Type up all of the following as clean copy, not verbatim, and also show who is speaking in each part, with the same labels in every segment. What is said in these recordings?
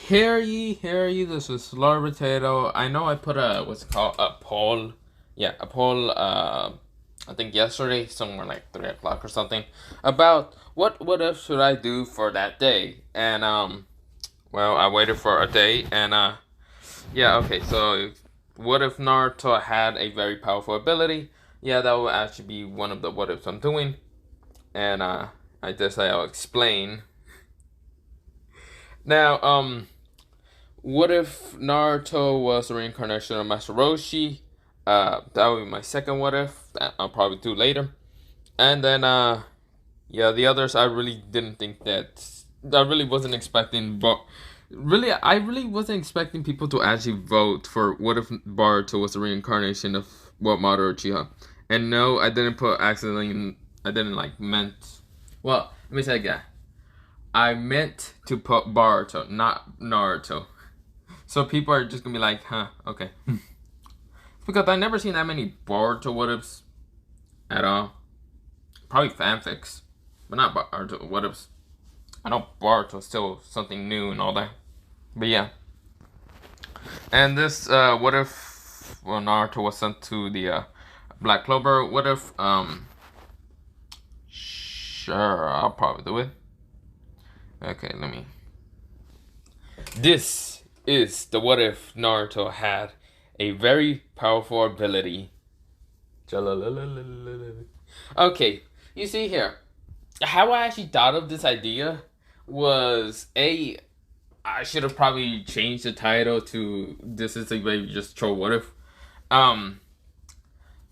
Speaker 1: Hear ye, this is Lord Potato. I know I put what's it called, a poll. Yeah, a poll, I think yesterday, somewhere like 3 o'clock or something, about what if should I do for that day. And, well, I waited for a day, and, yeah, okay, so what if Naruto had a very powerful ability? Yeah, that would actually be one of the what ifs I'm doing. And, I guess I'll explain. Now, what if Naruto was a reincarnation of Master Roshi? That would be my second what if. That I'll probably do later. And then, yeah, the others I really didn't think that. I really wasn't expecting, but really, I really wasn't expecting people to actually vote for what if Naruto was a reincarnation of what Madara Uchiha. And no, I didn't put accidentally. I didn't like meant. Well, let me say again. I meant to put Boruto, not Naruto. So people are just gonna be like, huh, okay. Because I never seen that many Boruto what ifs at all. Probably fanfics, but not Boruto what ifs. I know Boruto's still something new and all that. But yeah. And this, what if, well, Naruto was sent to the Black Clover? What if, sure, I'll probably do it. Okay, let me. This is the what if Naruto had a very powerful ability. Okay, you see here, how I actually thought of this idea was I should have probably changed the title to "This is a way just troll what if."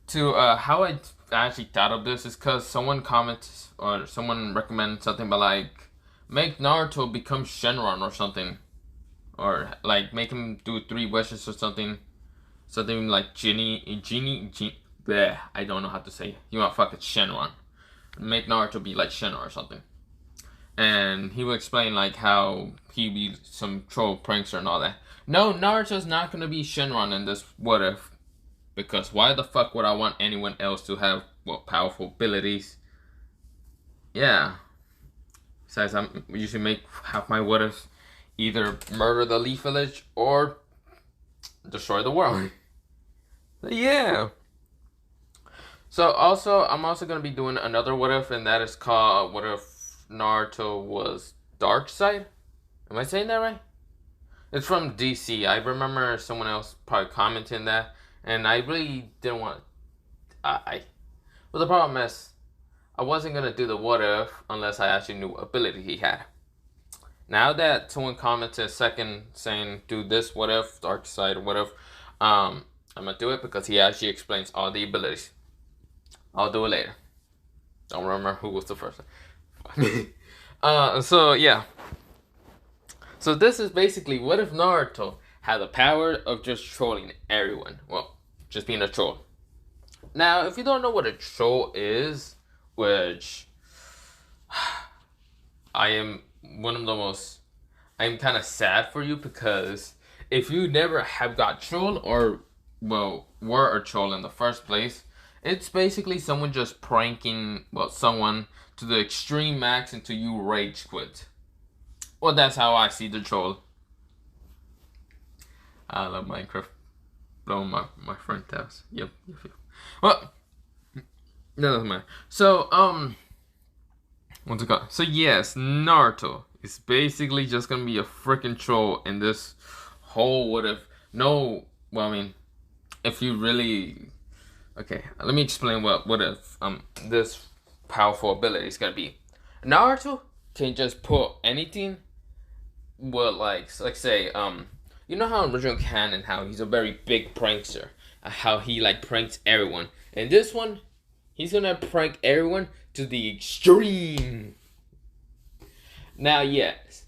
Speaker 1: To how I actually thought of this is because someone comments or someone recommended something about like make Naruto become Shenron or something. Or like make him do 3 wishes or something, something like genie. Bleh, I don't know how to say. You want fucking Shenron? Make Naruto be like Shenron or something, and he will explain like how he be some troll prankster and all that. No, Naruto's not gonna be Shenron in this what if, because why the fuck would I want anyone else to have powerful abilities? Yeah. Besides, I usually make half my what ifs either murder the Leaf Village or destroy the world. Yeah. So also, I'm also gonna be doing another what if, and that is called what if Naruto was Dark Side. Am I saying that right? It's from DC. I remember someone else probably commenting that, and I really didn't want. Well, the problem is, I wasn't gonna do the what if unless I actually knew what ability he had. Now that someone commented a second saying do this what if dark side what if, I'm gonna do it because he actually explains all the abilities. I'll do it later. Don't remember who was the first one. So yeah. So this is basically what if Naruto had the power of just trolling everyone. Well, just being a troll. Now, if you don't know what a troll is, which I am one of the most. I'm kind of sad for you because if you never have got trolled or, well, were a troll in the first place, it's basically someone just pranking, well, someone to the extreme max until you rage quit. Well, that's how I see the troll. I love Minecraft. Blowing my friend tabs. Yep. Well, that doesn't matter. So, what's it called? So yes, Naruto is basically just gonna be a freaking troll in this whole what if. No, well, I mean, if you really, okay, let me explain what if this powerful ability is gonna be. Naruto can just put anything. Well, like say you know how in original canon how he's a very big prankster, how he like pranks everyone. In this one, he's gonna prank everyone to the extreme. Now, yes,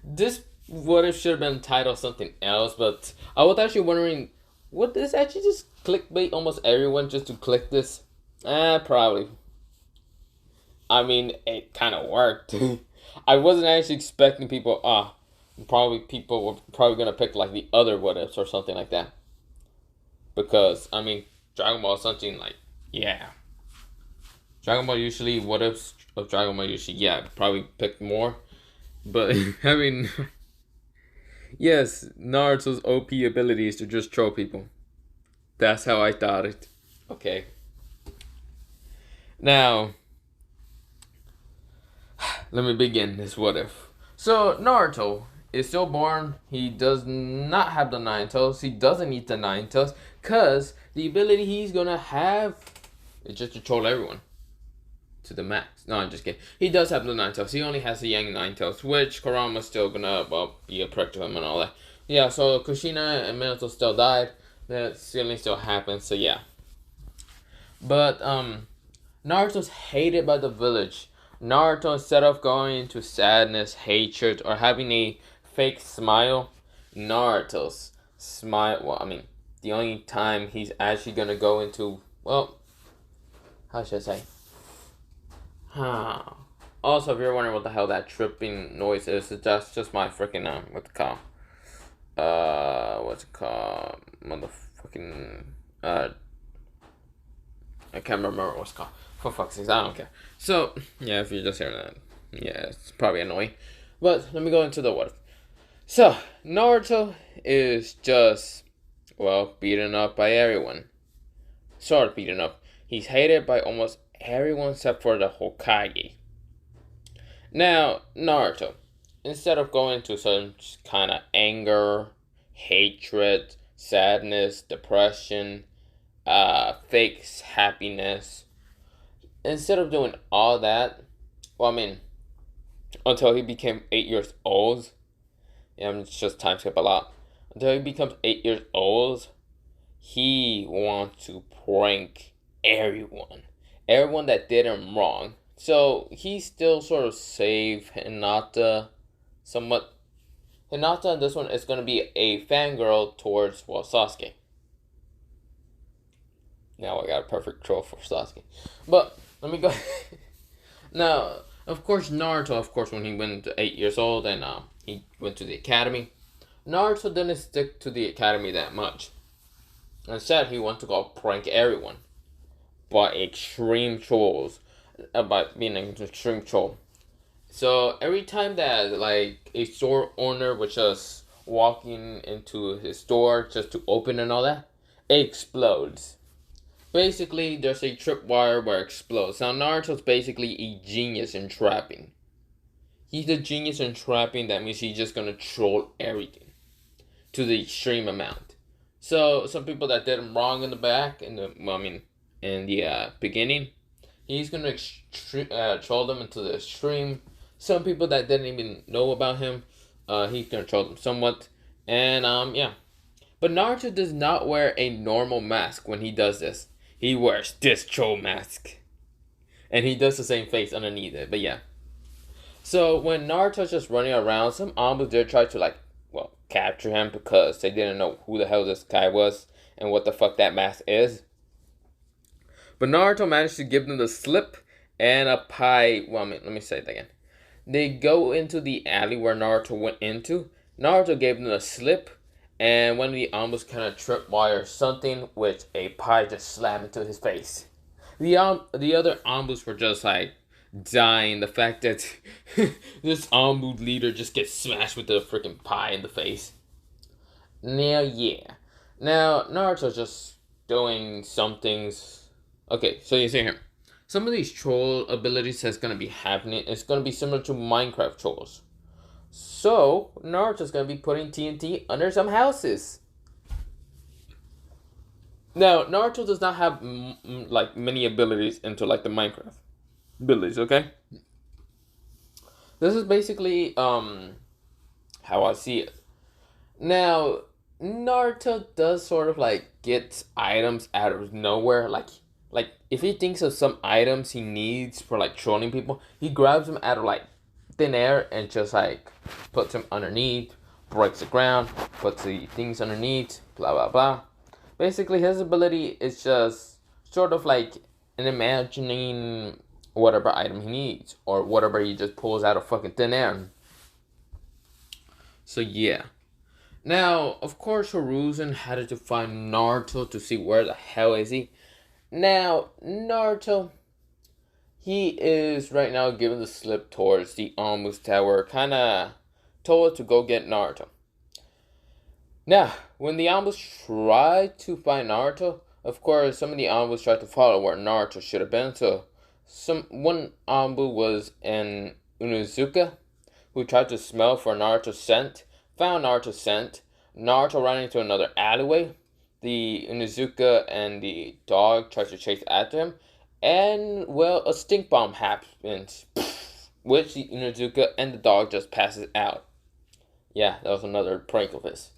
Speaker 1: this what if should have been titled something else, but I was actually wondering, would this actually just clickbait almost everyone just to click this? Probably. I mean, it kind of worked. I wasn't actually expecting people. Probably people were probably gonna pick like the other what ifs or something like that. Because I mean, Dragon Ball is something like, yeah. Dragon Ball usually what ifs of Dragon Ball usually, yeah, probably pick more. But I mean, Yes, Naruto's OP ability is to just troll people. That's how I thought it. Okay. Now, let me begin this what if. So, Naruto is still born. He does not have the nine tails. He doesn't need the nine tails. Because the ability he's gonna have is just to troll everyone to the max. No, I'm just kidding. He does have the nine tails. He only has the Yang nine tails, which Kurama's still gonna, well, be a prick to him and all that. Yeah, so Kushina and Minato still died. That ceiling still happens, so yeah. But, Naruto's hated by the village. Naruto, instead of going into sadness, hatred, or having a fake smile, Naruto's smile, well, I mean, the only time he's actually gonna go into, well, how should I say? Also, if you're wondering what the hell that tripping noise is, that's just my freaking, what's it called? What's it called? Motherfucking, I can't remember what it's called. For fuck's sake, I don't care. So, yeah, if you're just hearing that, yeah, it's probably annoying. But, let me go into the what. So, Naruto is just, well, beaten up by everyone. Sort of beaten up. He's hated by almost everyone except for the Hokage. Now, Naruto, instead of going to some kind of anger, hatred, sadness, depression, fake happiness, instead of doing all that, well, I mean, until he became 8 years old, yeah, I'm just time skip a lot. Until he becomes 8 years old, he wants to prank everyone that did him wrong. So he still sort of saved Hinata somewhat. Hinata in this one is going to be a fangirl towards, well, Sasuke. Now I got a perfect troll for Sasuke. But let me go. Now, of course, Naruto, of course, when he went to 8 years old and he went to the academy, Naruto didn't stick to the academy that much. Instead, he wanted to go prank everyone by extreme trolls, about being an extreme troll. So every time that like a store owner was just walking into his store just to open and all that, it explodes. Basically, there's a tripwire where it explodes. Now, Naruto's basically a genius in trapping. He's a genius in trapping. That means he's just gonna troll everything to the extreme amount. So, some people that did him wrong in the back, in the beginning, he's gonna troll them into the extreme. Some people that didn't even know about him, he's gonna troll them somewhat. And, yeah. But Naruto does not wear a normal mask when he does this. He wears this troll mask. And he does the same face underneath it. But yeah. So when Naruto's just running around, some Ambus did try to capture him because they didn't know who the hell this guy was and what the fuck that mask is. But Naruto managed to give them the slip and a pie. Well, let me say it again. They go into the alley where Naruto went into. Naruto gave them the slip. And one of the Ambus kind of tripwire something, which a pie just slammed into his face. The other Ambus were just like dying. The fact that this Ambu leader just gets smashed with the freaking pie in the face. Now, yeah. Now, Naruto's just doing some things. Okay, so you see here. Some of these troll abilities that's going to be happening is going to be similar to Minecraft trolls. So, Naruto's going to be putting TNT under some houses. Now, Naruto does not have, many abilities into, the Minecraft abilities, okay? This is basically, how I see it. Now, Naruto does sort of, get items out of nowhere. Like, if he thinks of some items he needs for, trolling people, he grabs them out of, thin air and just puts them underneath, breaks the ground, puts the things underneath, blah blah blah. Basically, his ability is just sort of an imagining whatever item he needs or whatever he just pulls out of fucking thin air. So yeah. Now, of course, Hiruzen had to find Naruto to see where the hell is he. Now, Naruto, he is right now giving the slip towards the Ambus Tower, kind of told to go get Naruto. Now, when the Ambos tried to find Naruto, of course, some of the Ambos tried to follow where Naruto should have been. So, one Ambu was in Unuzuka, who tried to smell for Naruto's scent, found Naruto's scent. Naruto ran into another alleyway. The Unuzuka and the dog tried to chase after him, and well, a stink bomb happens, which the Unuzuka and the dog just passes out. Yeah, that was another prank of his.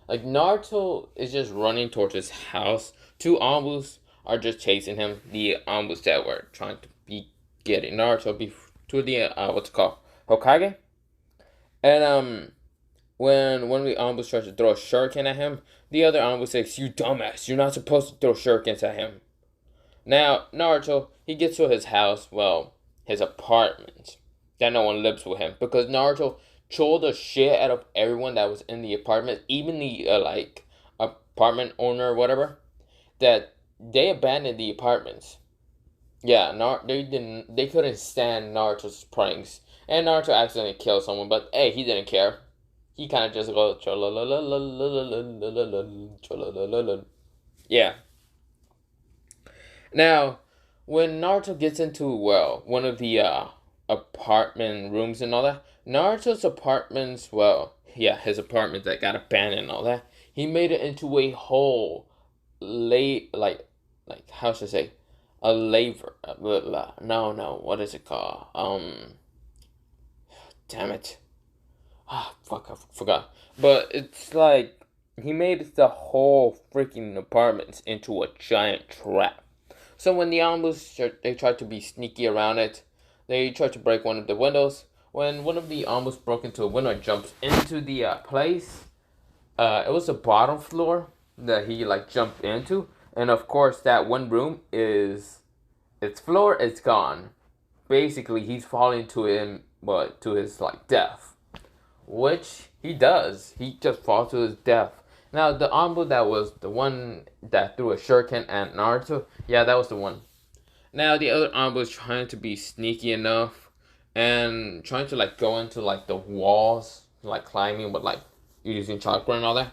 Speaker 1: Like Naruto is just running towards his house. Two Ambus are just chasing him. The Ambus that were trying to be getting Naruto to the what's it called, Hokage. And when one of the Ambus tries to throw a shuriken at him, the other Ambu says, "You dumbass! You're not supposed to throw shurikens at him." Now Naruto he gets to his house, well, his apartment that no one lives with him because Naruto trolled the shit out of everyone that was in the apartment, even the like apartment owner or whatever. That they abandoned the apartments. Yeah, they couldn't stand Naruto's pranks, and Naruto accidentally killed someone, but hey, he didn't care. He kind of just goes yeah. Now, when Naruto gets into well one of the apartment rooms and all that, Naruto's apartments well yeah his apartment that got abandoned and all that, he made it into a whole late like how should I say a laver no what is it called damn it fuck I forgot, but it's like he made the whole freaking apartments into a giant trap. So when the Ambus they tried to be sneaky around it, they tried to break one of the windows. When one of the Ambus broke into a window and jumped into the place, it was the bottom floor that he like jumped into, and of course that one room is its floor is gone. Basically, he's falling to him, but to his like death, which he does. He just falls to his death. Now the Ambu that was the one that threw a shuriken at Naruto, yeah, that was the one. Now the other Ambu is trying to be sneaky enough and trying to like go into like the walls, like climbing with like using chakra and all that.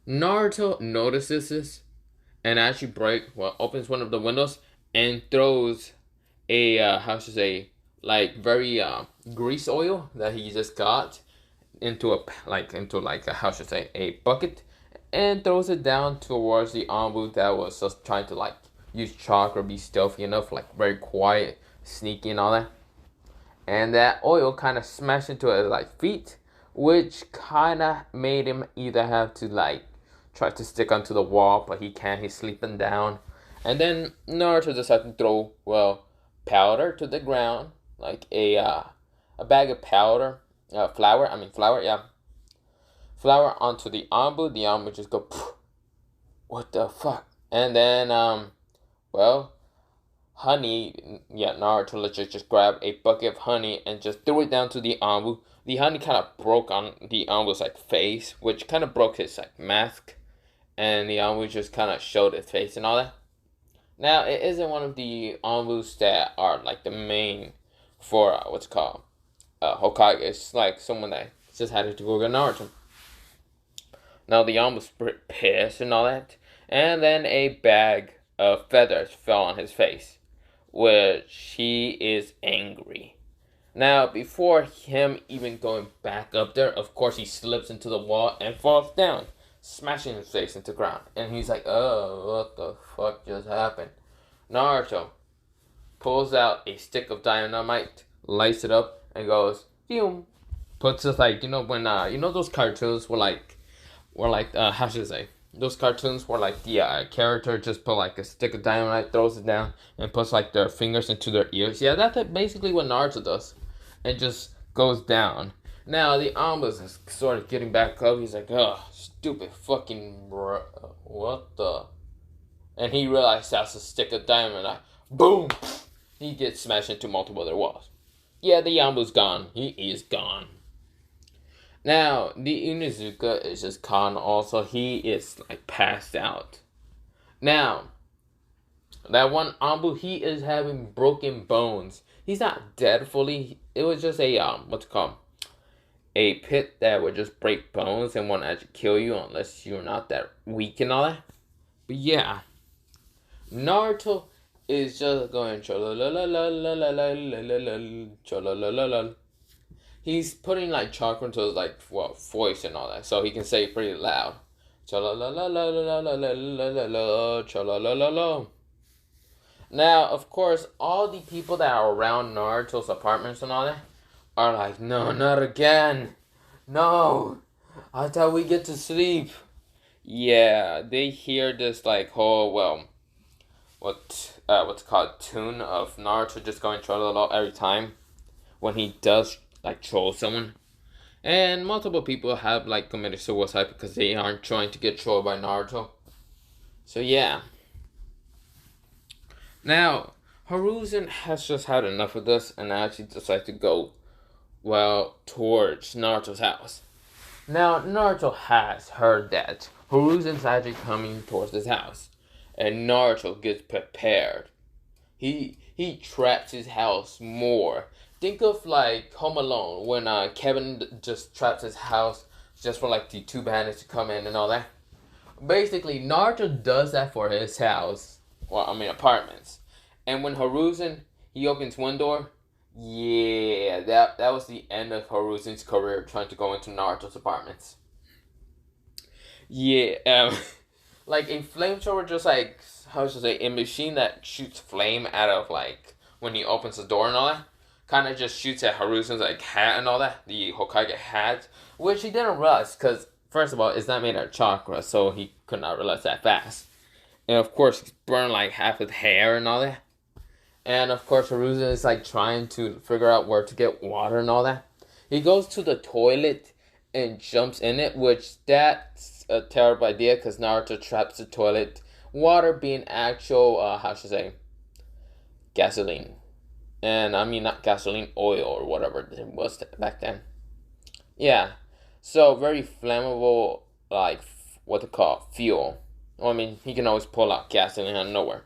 Speaker 1: Naruto notices this and actually opens one of the windows and throws a how should I say like very grease oil that he just got into like a, how should I say a bucket and throws it down towards the Ambu that was just trying to like use chalk or be stealthy enough, like very quiet, sneaky and all that. And that oil kind of smashed into his like feet, which kind of made him either have to like try to stick onto the wall, but he can't. He's sleeping down. And then Naruto decided to throw powder to the ground, like a bag of powder, flour, yeah, flour onto the Ambu. The Ambu just go, what the fuck? And then well, honey, yeah, Naruto legit just grabbed a bucket of honey and just threw it down to the Ambu. The honey kind of broke on the Ambu's like face, which kind of broke his like mask, and the Ambu just kind of showed his face and all that. Now it isn't one of the Ambus that are like the main for what's called Hokage. It's like someone that just had to go get Naruto. Now the Ambu's pissed and all that, and then a bag of feathers fell on his face, which he is angry. Now, before him even going back up there, of course he slips into the wall and falls down, smashing his face into the ground. And he's like, oh, what the fuck just happened? Naruto pulls out a stick of dynamite, lights it up, and goes, Phew. Puts it like, when, those cartoons how should I say? Those cartoons where like the character just put like a stick of dynamite, throws it down, and puts like their fingers into their ears. Yeah, that's basically what Naruto does, and just goes down. Now the Ambus is sort of getting back up. He's like, "Oh, stupid fucking bro, what the?" And he realized that's a stick of dynamite. Boom! He gets smashed into multiple other walls. Yeah, the Ambu's gone. He is gone. Now, the Inuzuka is just gone also. He is, like, passed out. Now, that one Ambu, he is having broken bones. He's not dead fully. It was just a, what's it called? a pit that would just break bones and won't actually kill you unless you're not that weak and all that. But yeah, Naruto is just going la. He's putting like chakra into his like voice and all that, so he can say pretty loud. Now, of course, all the people that are around Naruto's apartments and all that are like, no, not again. No, I thought we get to sleep. Yeah, they hear this like whole what's called tune of Naruto just going troll every time when he does like troll someone. And multiple people have like committed suicide because they aren't trying to get trolled by Naruto. So yeah. Now, Hiruzen has just had enough of this and actually decides to go, towards Naruto's house. Now, Naruto has heard that Hiruzen's actually coming towards his house. And Naruto gets prepared. He traps his house more. Think of like Home Alone when Kevin just traps his house just for like the two bandits to come in and all that. Basically, Naruto does that for his house. Apartments. And when Hiruzen, he opens one door, yeah, that was the end of Hiruzen's career trying to go into Naruto's apartments. Yeah, like a flamethrower, just like, how should I say, a machine that shoots flame out of like, when he opens the door and all that, kind of just shoots at Hiruzen's like hat and all that, the Hokage hat, which he didn't realize, because first of all, it's not made out of chakra, so he could not realize that fast. And of course, he's burned like half his hair and all that. And of course, Hiruzen is like trying to figure out where to get water and all that. He goes to the toilet and jumps in it, which that's a terrible idea because Naruto traps the toilet. Water being actual, gasoline. And I mean, not gasoline, oil or whatever it was back then. Yeah. So, very flammable, like, what they call fuel. He can always pull out gasoline out of nowhere.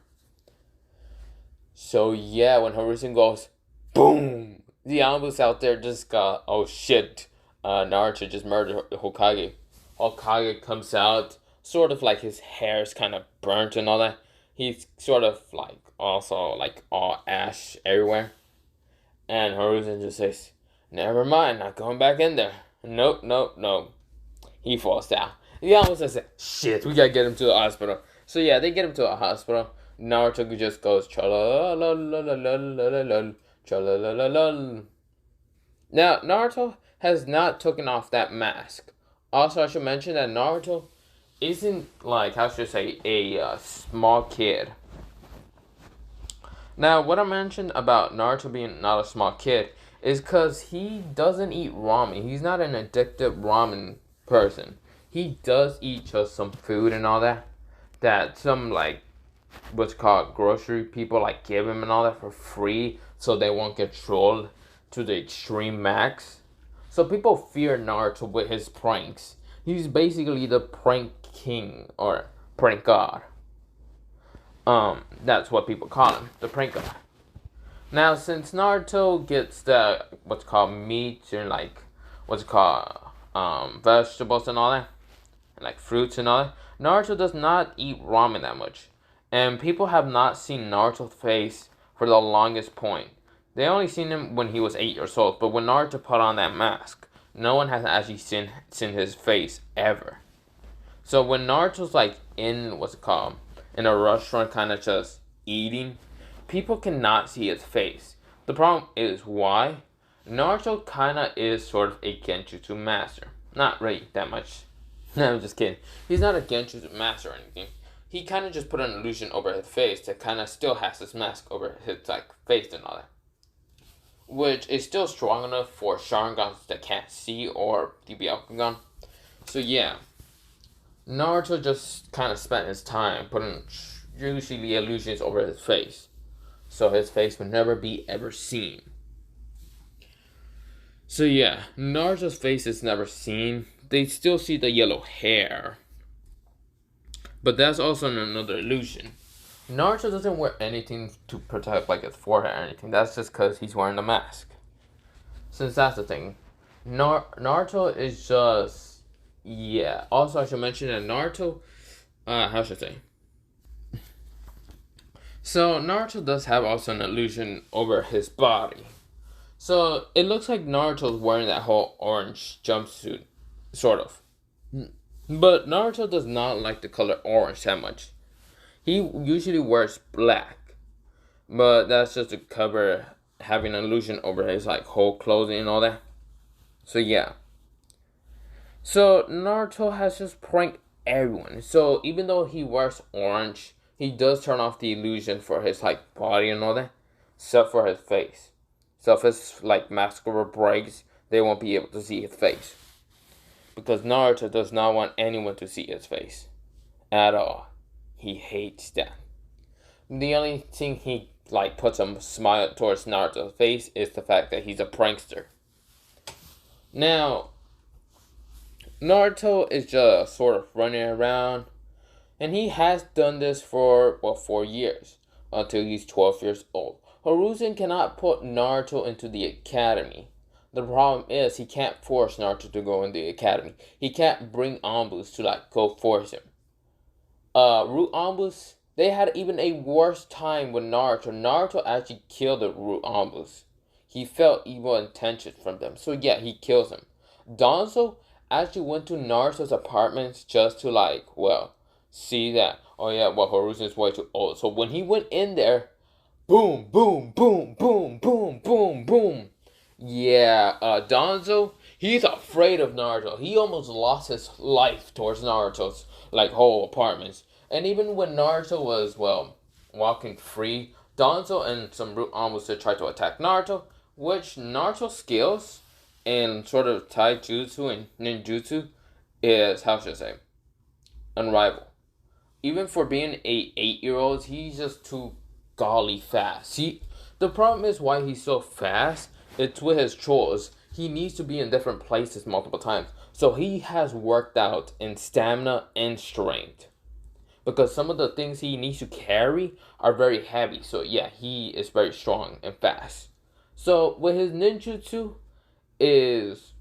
Speaker 1: So, yeah, when Hiruzen goes, boom! The Anbus out there just got, oh shit, Naruto just murdered Hokage. Hokage comes out, sort of like his hair is kind of burnt and all that. He's sort of like, also like all ash everywhere. And Hiruzen just says, never mind, not going back in there. Nope. He falls down. The Anbus says, shit, we gotta get him to the hospital. So yeah, they get him to a hospital. Naruto just goes cha-la-la-la-la-la-la-la. Now, Naruto has not taken off that mask. Also, I should mention that Naruto isn't like, a small kid. Now, what I mentioned about Naruto being not a small kid is because he doesn't eat ramen. He's not an addictive ramen person. He does eat just some food and all that. That some, like, what's called grocery people, like, give him and all that for free so they won't get trolled to the extreme max. So people fear Naruto with his pranks. He's basically the prank king or prank god. That's what people call him, the prank god. Now, since Naruto gets the what's called meat and like vegetables and all that, and like fruits and all that, Naruto does not eat ramen that much, and people have not seen Naruto's face for the longest point. They only seen him when he was 8 years old, but when Naruto put on that mask, no one has actually seen his face ever. So when Naruto's like in in a restaurant, kind of just eating, people cannot see his face. The problem is why? Naruto kind of is sort of a Genjutsu master. Not really that much. No, I'm just kidding. He's not a Genjutsu master or anything. He kind of just put an illusion over his face that kind of still has his mask over his like face and all that. Which is still strong enough for Sharingans that can't see or the Byakugan. So yeah. Naruto just kind of spent his time putting usually illusions over his face. So his face would never be ever seen. So yeah, Naruto's face is never seen. They still see the yellow hair. But that's also another illusion. Naruto doesn't wear anything to protect like his forehead or anything. That's just because he's wearing the mask. Since that's the thing. Naruto is just, yeah. Also, I should mention that Naruto, how should I say? So Naruto does have also an illusion over his body. So it looks like Naruto's wearing that whole orange jumpsuit, sort of. But Naruto does not like the color orange that much. He usually wears black, but that's just to cover having an illusion over his like whole clothing and all that. So yeah. So Naruto has just pranked everyone. So even though he wears orange, he does turn off the illusion for his like body and all that, except for his face. So if his like mascara breaks, they won't be able to see his face. Because Naruto does not want anyone to see his face. At all. He hates that. The only thing he like puts a smile towards Naruto's face is the fact that he's a prankster. Now, Naruto is just sort of running around, and he has done this for, well, 4 years, until he's 12 years old. Hiruzen cannot put Naruto into the academy. The problem is he can't force Naruto to go in the academy. He can't bring Anbus to like go force him. Root Anbus, they had even a worse time with Naruto. Naruto actually killed the Root Anbus. He felt evil intentions from them. So yeah, he kills him. Danzo actually went to Naruto's apartments just to like, well, see that, oh yeah, well, Hiruzen's way too old. So when he went in there, boom, boom, boom, boom, boom, boom, boom. Yeah, Danzo, he's afraid of Naruto. He almost lost his life towards Naruto's like whole apartments. And even when Naruto was, well, walking free, Danzo and some root almost tried to attack Naruto, which Naruto's skills in sort of taijutsu and ninjutsu is, how should I say, unrivaled. Even for being a 8-year-old, he's just too golly fast. The problem is why he's so fast. It's with his chores. He needs to be in different places multiple times. So he has worked out in stamina and strength. Because some of the things he needs to carry are very heavy. So yeah, he is very strong and fast. So with his ninjutsu is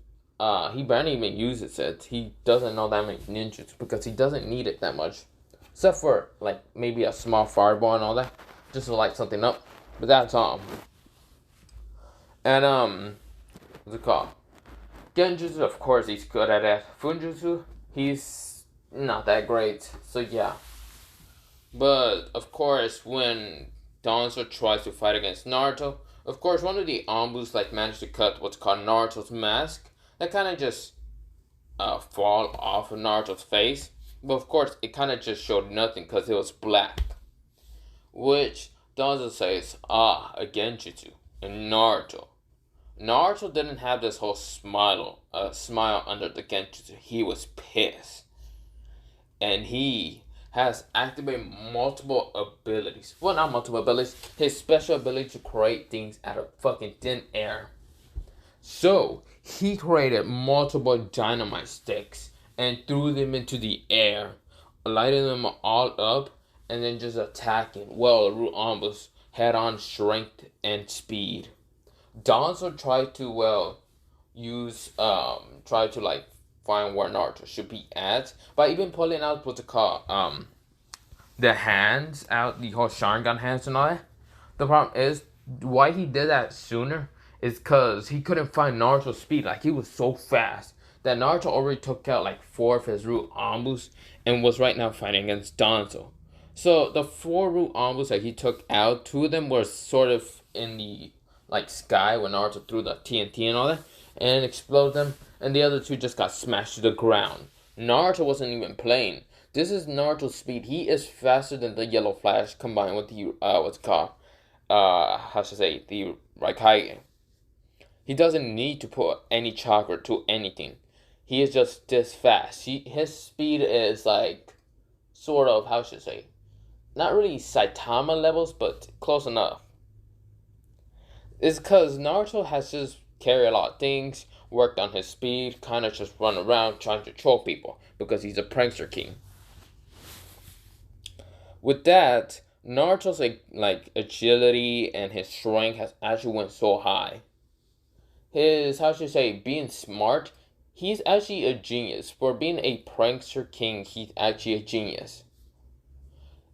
Speaker 1: he barely even uses it. He doesn't know that many ninjutsu because he doesn't need it that much. Except for like maybe a small fireball and all that. Just to light something up. But that's all. And what's it called? Genjutsu, of course, he's good at it. Funjutsu, he's not that great. So yeah. But of course, when Danzo tries to fight against Naruto, of course, one of the Anbus like managed to cut what's called Naruto's mask. That kind of just fall off of Naruto's face. But of course, it kind of just showed nothing because it was black. Which Danzo says, a Genjutsu. And Naruto didn't have this whole smile under the Genjutsu. He was pissed. And he has activated multiple abilities. Well, not multiple abilities. His special ability to create things out of fucking thin air. So, he created multiple dynamite sticks and threw them into the air, lighting them all up, and then just attacking. Well, Ruambus had on strength and speed. Danzo tried to, well, try to like find where Naruto should be at by even pulling out what's it called, the hands out, the whole Sharingan hands and all that. The problem is why he did that sooner is because he couldn't find Naruto's speed. Like he was so fast that Naruto already took out like 4 of his root Ambus and was right now fighting against Danzo. So the 4 root Ambus that he took out, 2 of them were sort of in the like sky when Naruto threw the TNT and all that and exploded them, and the other 2 just got smashed to the ground. Naruto wasn't even playing. This is Naruto's speed. He is faster than the Yellow Flash combined with the what's it called, how should I say, the Raikage. He doesn't need to put any chakra to anything. He is just this fast. His speed is like sort of, how should I say, not really Saitama levels, but close enough. It's because Naruto has just carried a lot of things, worked on his speed, kind of just run around trying to troll people because he's a prankster king. With that, Naruto's like agility and his strength has actually went so high. his, how should I say, being smart, he's actually a genius. For being a prankster king, he's actually a genius.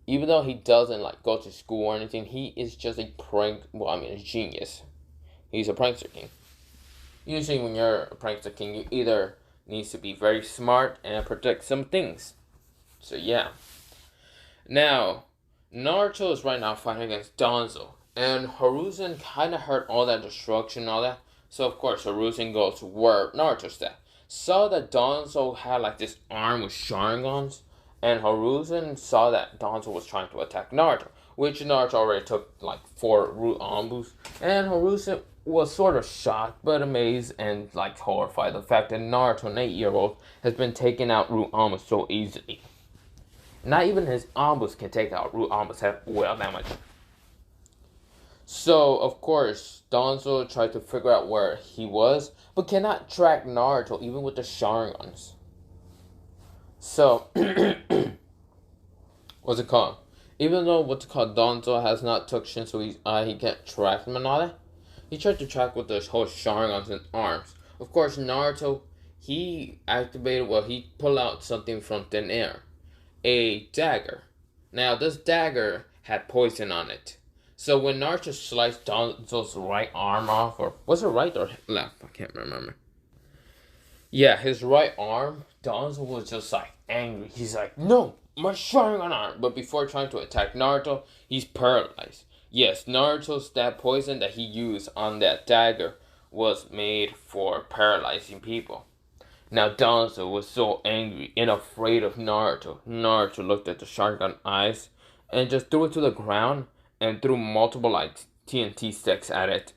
Speaker 1: Even though he doesn't like go to school or anything, he is just a a genius. He's a prankster king. Usually when you're a prankster king, you either need to be very smart and protect some things. So yeah. Now, Naruto is right now fighting against Danzo. And Hiruzen kind of heard all that destruction and all that. So of course Hiruzen goes to where Naruto's at. Saw that Danzo had like this arm with Sharingans. And Hiruzen saw that Danzo was trying to attack Naruto. Which Naruto already took like 4 root combos. And Hiruzen was sort of shocked but amazed and like horrified the fact that Naruto, an 8-year-old, has been taking out root combos so easily. Not even his combos can take out root combos have well damage. So, of course, Danzo tried to figure out where he was, but cannot track Naruto even with the Sharingans. So, what's it called? Even though Danzo has not took Shinsui's eye, he can't track him and all that. He tried to track with the whole Sharingans and arms. Of course, Naruto, he pulled out something from thin air. A dagger. Now, this dagger had poison on it. So when Naruto sliced Danzo's right arm off, or was it right or left? I can't remember. Yeah, his right arm, Danzo was just like angry. He's like, no, my Sharingan arm. But before trying to attack Naruto, he's paralyzed. Yes, Naruto's that poison that he used on that dagger was made for paralyzing people. Now Danzo was so angry and afraid of Naruto. Naruto looked at the Sharingan eyes and just threw it to the ground and threw multiple like TNT sticks at it,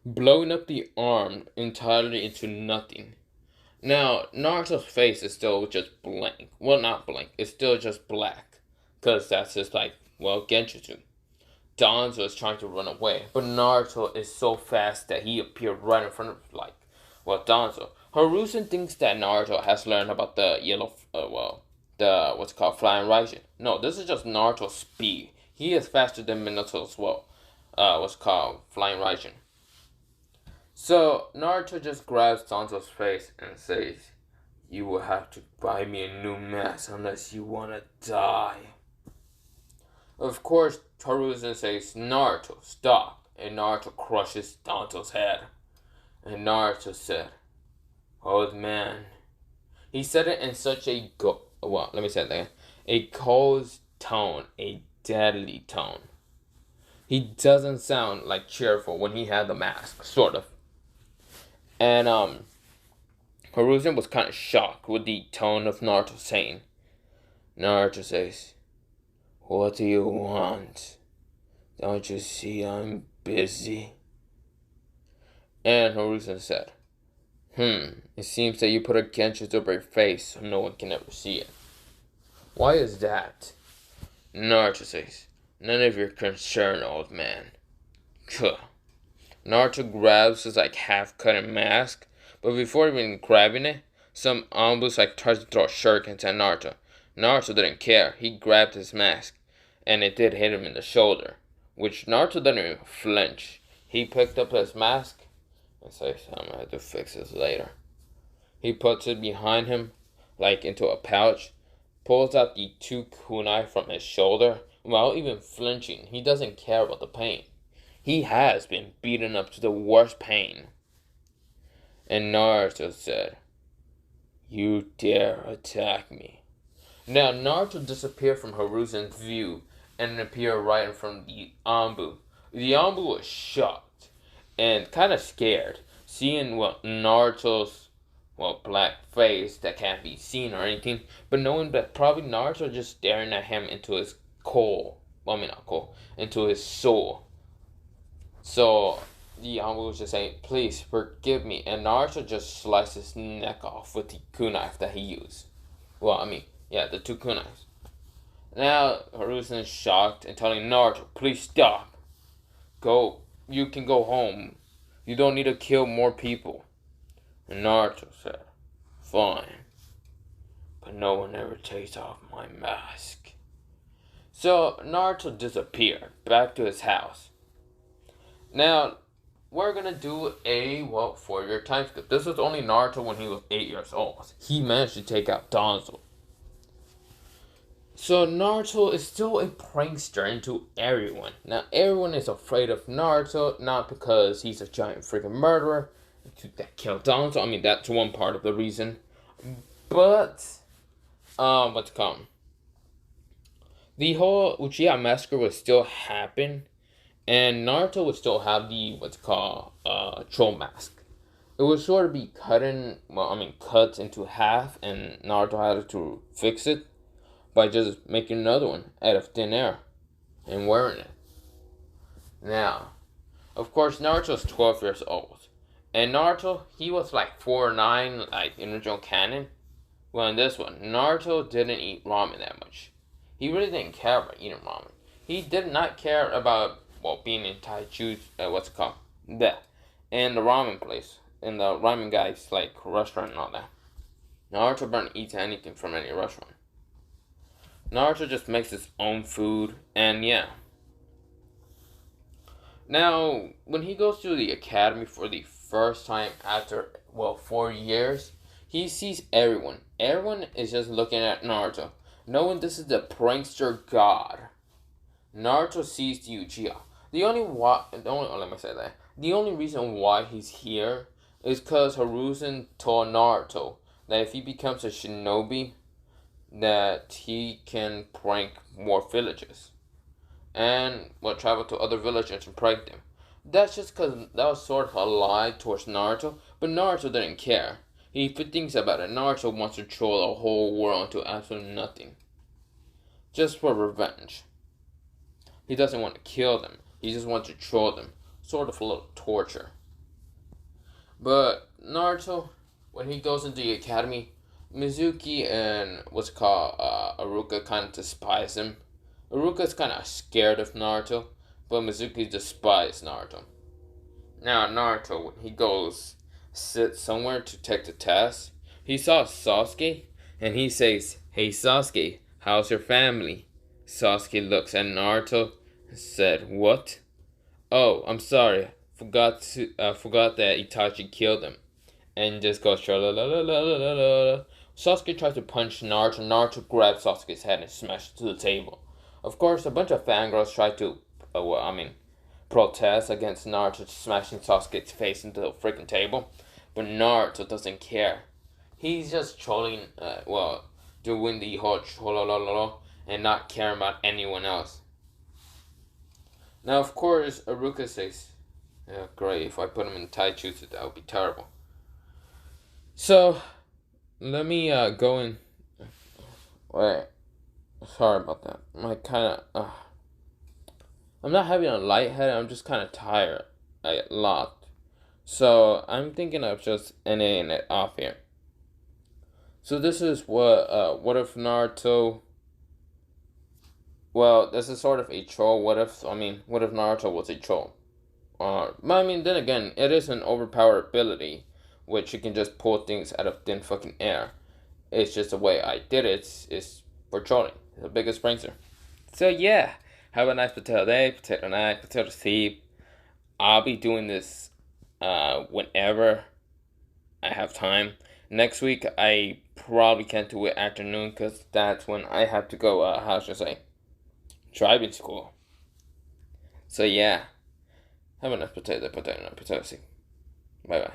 Speaker 1: blowing up the arm entirely into nothing. Now, Naruto's face is still just blank. Well, not blank. It's still just black. Because that's just like, Genjutsu. Danzo is trying to run away. But Naruto is so fast that he appeared right in front of, Danzo. Hiruzen thinks that Naruto has learned about the Flying Raijin. No, this is just Naruto's speed. He is faster than Minato as well. Flying Raijin. So, Naruto just grabs Danzo's face and says, you will have to buy me a new mask unless you want to die. Of course, Hiruzen says, Naruto, stop. And Naruto crushes Danzo's head. And Naruto said, old man. He said it in such a a cold tone, a deadly tone. He doesn't sound like cheerful when he had the mask, sort of. And Hiruzen was kind of shocked with the tone of Naruto saying. Naruto says, what do you want? Don't you see I'm busy? And Hiruzen said, it seems that you put a Genjutsu over your face so no one can ever see it. Why is that? Naruto says, none of your concern, old man. Naruto grabs his half-cut mask, but before even grabbing it, some Ambus tries to throw shurikens at Naruto. Naruto didn't care. He grabbed his mask, and it did hit him in the shoulder, which Naruto didn't even flinch. He picked up his mask and says, I'm gonna have to fix this later. He puts it behind him, into a pouch, pulls out the 2 kunai from his shoulder, without even flinching. He doesn't care about the pain. He has been beaten up to the worst pain. And Naruto said, you dare attack me. Now, Naruto disappeared from Hiruzen's view and appeared right in front of the Anbu. The Anbu was shocked and kind of scared, seeing Naruto's black face that can't be seen or anything, but knowing that probably Naruto just staring at him into his into his soul. So the Anbu was just saying, please forgive me, and Naruto just sliced his neck off with the kunai that he used. The 2 kunais. Now Hiruzen is shocked and telling Naruto, please stop. You can go home. You don't need to kill more people. And Naruto said, fine. But no one ever takes off my mask. So Naruto disappeared back to his house. Now, we're gonna do a 4-year time skip. This was only Naruto when he was 8 years old. He managed to take out Danzo. So Naruto is still a prankster into everyone. Now everyone is afraid of Naruto, not because he's a giant freaking murderer that killed Danzo. I mean, that's one part of the reason. But what's it called? The whole Uchiha massacre would still happen, and Naruto would still have the what's called troll mask. It would sort of be cut into half, and Naruto had to fix it by just making another one out of thin air and wearing it. Now, of course, Naruto's 12 years old, and Naruto he was like 4'9", like in original canon. Well, in this one, Naruto didn't eat ramen that much. He really didn't care about eating ramen. He did not care about being in Taichu's what's it called that in the ramen place, in the ramen guy's like restaurant and all that. Naruto barely eats anything from any restaurant. Naruto just makes his own food, and yeah. Now, when he goes to the academy for the first time after 4 years, he sees everyone. Everyone is just looking at Naruto, knowing this is the prankster god. Naruto sees the Uchiha. The only reason why he's here is because Hiruzen told Naruto that if he becomes a shinobi, that he can prank more villages and travel to other villages and prank them. That's just because that was sort of a lie towards Naruto, but Naruto didn't care. If he thinks about it, Naruto wants to troll the whole world into absolutely nothing. Just for revenge. He doesn't want to kill them. He just wants to troll them. Sort of a little torture. But Naruto, when he goes into the academy, Mizuki and Aruka kind of despise him. Aruka's kind of scared of Naruto, but Mizuki despises Naruto. Now Naruto, when he goes sit somewhere to take the test, he saw Sasuke, and he says, "Hey Sasuke, how's your family?" Sasuke looks at Naruto and said, "What? Oh, I'm sorry. Forgot that Itachi killed him." And just goes sha-la-la-la-la-la-la. Sasuke tries to punch Naruto. Naruto grabs Sasuke's head and smashes it to the table. Of course, a bunch of fangirls try to, protest against Naruto smashing Sasuke's face into the freaking table. But Naruto doesn't care. He's just trolling, doing the whole troll and not caring about anyone else. Now, of course, Aruka says, "Yeah, great, if I put him in Taichutsu, that would be terrible." So, let me go in. Wait, sorry about that. I'm not having a lighthead, I'm just kind of tired a lot. So, I'm thinking of just ending it off here. So, this is what if Naruto. Well, this is sort of a troll. What if Naruto was a troll? Then again, it is an overpowered ability, which you can just pull things out of thin fucking air. It's just the way I did it. It's for trolling. The biggest prankster. So yeah, have a nice potato day, potato night, potato seed. I'll be doing this whenever I have time. Next week, I probably can't do it afternoon because that's when I have to go, driving school. So yeah, have a nice potato seed. Bye bye.